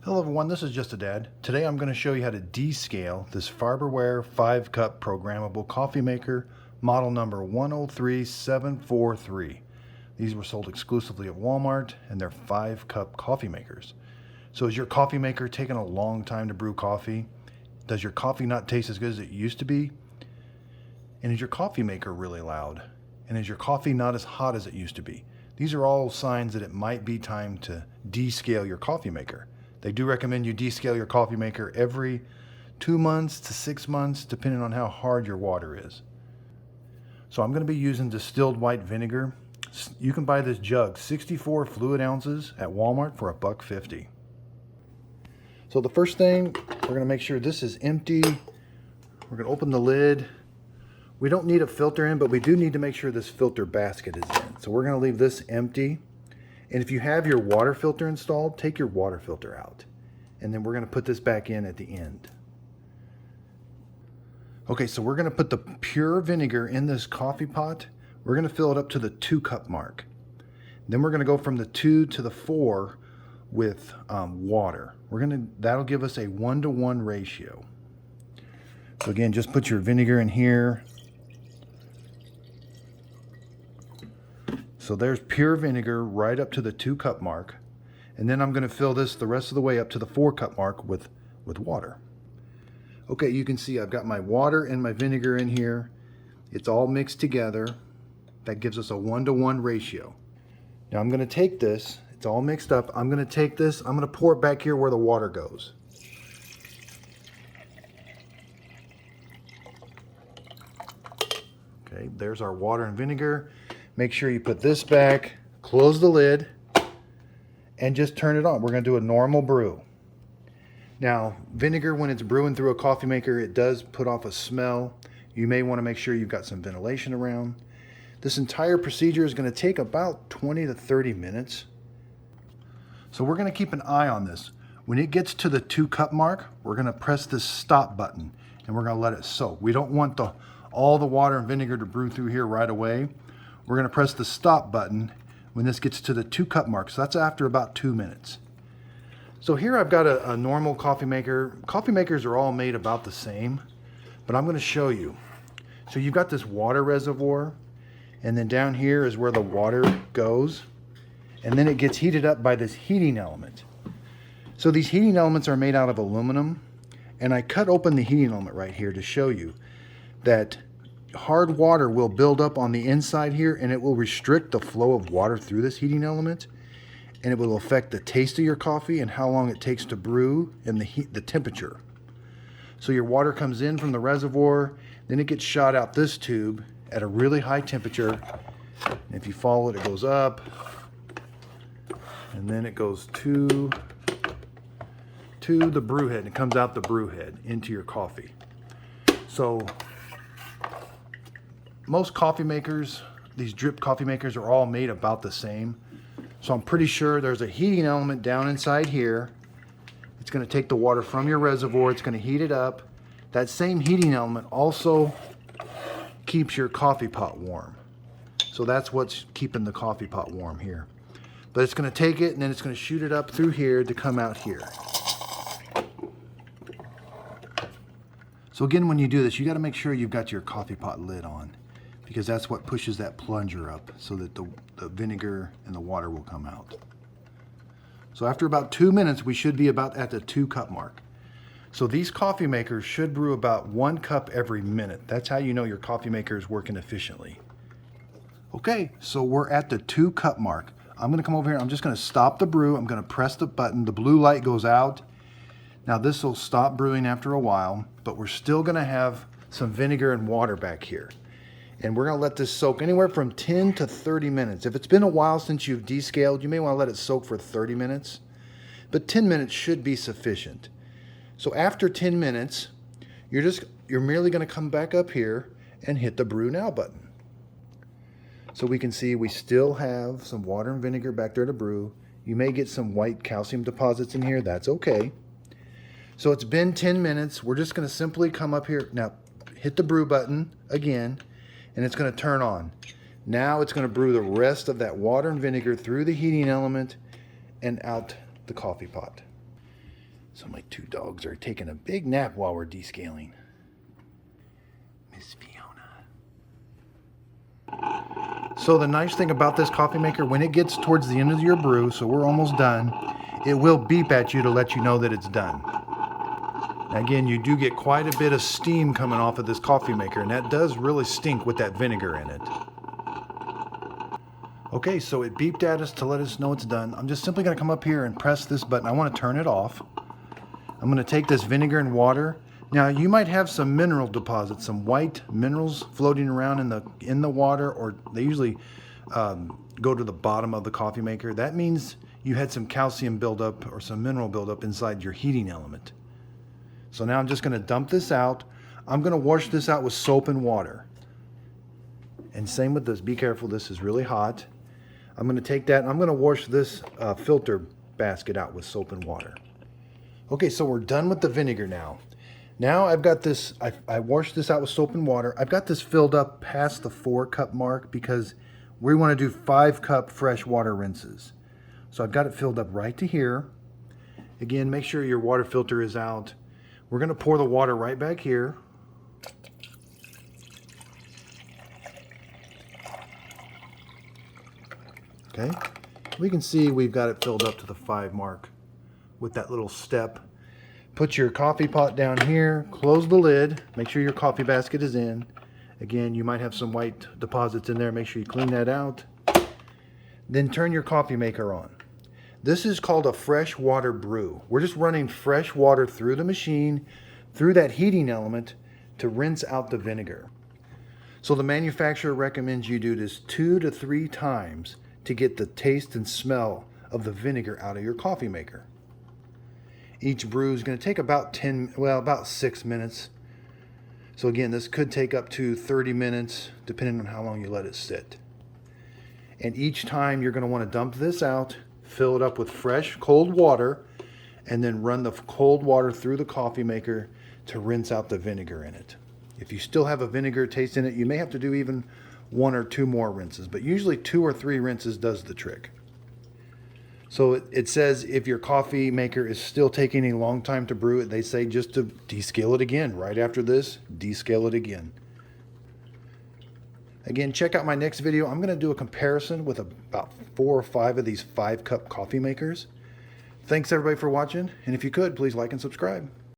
Hello everyone, this is Just a Dad. Today I'm going to show you how to descale this Farberware 5-cup programmable coffee maker, model number 103743. These were sold exclusively at Walmart and they're 5-cup coffee makers. So is your coffee maker taking a long time to brew coffee? Does your coffee not taste as good as it used to be? And is your coffee maker really loud? And is your coffee not as hot as it used to be? These are all signs that it might be time to descale your coffee maker. They do recommend you descale your coffee maker every 2 months to 6 months, depending on how hard your water is. So I'm going to be using distilled white vinegar. You can buy this jug, 64 fluid ounces at Walmart for $1.50. So the first thing, we're going to make sure this is empty. We're going to open the lid. We don't need a filter in, but we do need to make sure this filter basket is in. So we're going to leave this empty. And if you have your water filter installed, take your water filter out. And then we're going to put this back in at the end. Okay, so we're going to put the pure vinegar in this coffee pot. We're going to fill it up to the 2-cup mark. Then we're going to go from the 2 to the 4 with water. That'll give us a 1-to-1 ratio. So again, just put your vinegar in here. So there's pure vinegar right up to the 2-cup mark. And then I'm going to fill this the rest of the way up to the 4-cup mark with water. Okay, you can see I've got my water and my vinegar in here. It's all mixed together. That gives us a 1-to-1 ratio. Now I'm going to take this, it's all mixed up. I'm going to take this, I'm going to pour it back here where the water goes. Okay, there's our water and vinegar. Make sure you put this back, close the lid, and just turn it on. We're going to do a normal brew. Now, vinegar, when it's brewing through a coffee maker, it does put off a smell. You may want to make sure you've got some ventilation around. This entire procedure is going to take about 20 to 30 minutes. So we're going to keep an eye on this. When it gets to the 2-cup mark, we're going to press this stop button, and we're going to let it soak. We don't want all the water and vinegar to brew through here right away. We're going to press the stop button when this gets to the 2-cup mark. So that's after about 2 minutes. So here I've got a normal coffee maker. Coffee makers are all made about the same, but I'm going to show you. So you've got this water reservoir, and then down here is where the water goes, and then it gets heated up by this heating element. So these heating elements are made out of aluminum, and I cut open the heating element right here to show you that hard water will build up on the inside here, and it will restrict the flow of water through this heating element, and it will affect the taste of your coffee and how long it takes to brew and the temperature. So your water comes in from the reservoir, then it gets shot out this tube at a really high temperature, and if you follow it, it goes up, and then it goes to the brew head, and it comes out the brew head into your coffee. So most coffee makers, these drip coffee makers, are all made about the same. So I'm pretty sure there's a heating element down inside here. It's going to take the water from your reservoir, it's going to heat it up. That same heating element also keeps your coffee pot warm. So that's what's keeping the coffee pot warm here. But it's going to take it and then it's going to shoot it up through here to come out here. So again, when you do this, you got to make sure you've got your coffee pot lid on, because that's what pushes that plunger up so that the vinegar and the water will come out. So after about 2 minutes, we should be about at the 2-cup mark. So these coffee makers should brew about 1 cup every minute. That's how you know your coffee maker is working efficiently. Okay, so we're at the 2-cup mark. I'm going to come over here. I'm just going to stop the brew. I'm going to press the button. The blue light goes out. Now this will stop brewing after a while, but we're still going to have some vinegar and water back here. And we're going to let this soak anywhere from 10 to 30 minutes. If it's been a while since you've descaled, you may want to let it soak for 30 minutes. But 10 minutes should be sufficient. So after 10 minutes, you're merely going to come back up here and hit the Brew Now button. So we can see we still have some water and vinegar back there to brew. You may get some white calcium deposits in here. That's okay. So it's been 10 minutes. We're just going to simply come up here. Now, hit the brew button again, and it's going to turn on. Now it's going to brew the rest of that water and vinegar through the heating element and out the coffee pot. So my two dogs are taking a big nap while we're descaling. Miss Fiona. So the nice thing about this coffee maker, when it gets towards the end of your brew, so we're almost done, it will beep at you to let you know that it's done. Now again, you do get quite a bit of steam coming off of this coffee maker, and that does really stink with that vinegar in it. Okay, so it beeped at us to let us know it's done. I'm just simply going to come up here and press this button. I want to turn it off. I'm going to take this vinegar and water. Now you might have some mineral deposits, some white minerals floating around in the water, or they usually go to the bottom of the coffee maker. That means you had some calcium buildup or some mineral buildup inside your heating element. So now I'm just going to dump this out. I'm going to wash this out with soap and water. And same with this. Be careful, this is really hot. I'm going to take that and I'm going to wash this filter basket out with soap and water. Okay, so we're done with the vinegar now. Now I've got this, I washed this out with soap and water. I've got this filled up past the 4-cup mark because we want to do 5-cup fresh water rinses. So I've got it filled up right to here. Again, make sure your water filter is out. We're going to pour the water right back here. Okay, we can see we've got it filled up to the 5 mark with that little step. Put your coffee pot down here, close the lid, make sure your coffee basket is in. Again, you might have some white deposits in there, make sure you clean that out. Then turn your coffee maker on. This is called a fresh water brew. We're just running fresh water through the machine, through that heating element to rinse out the vinegar. So the manufacturer recommends you do this 2 to 3 times to get the taste and smell of the vinegar out of your coffee maker. Each brew is going to take about 6 minutes. So again, this could take up to 30 minutes depending on how long you let it sit. And each time you're going to want to dump this out, fill it up with fresh cold water, and then run the cold water through the coffee maker to rinse out the vinegar in it. If you still have a vinegar taste in it, you may have to do even 1 or 2 more rinses, but usually 2 or 3 rinses does the trick. So it says if your coffee maker is still taking a long time to brew it, they say just to descale it again. Right after this, descale it again. Again, check out my next video. I'm going to do a comparison with about 4 or 5 of these 5-cup coffee makers. Thanks everybody for watching, and if you could, please like and subscribe.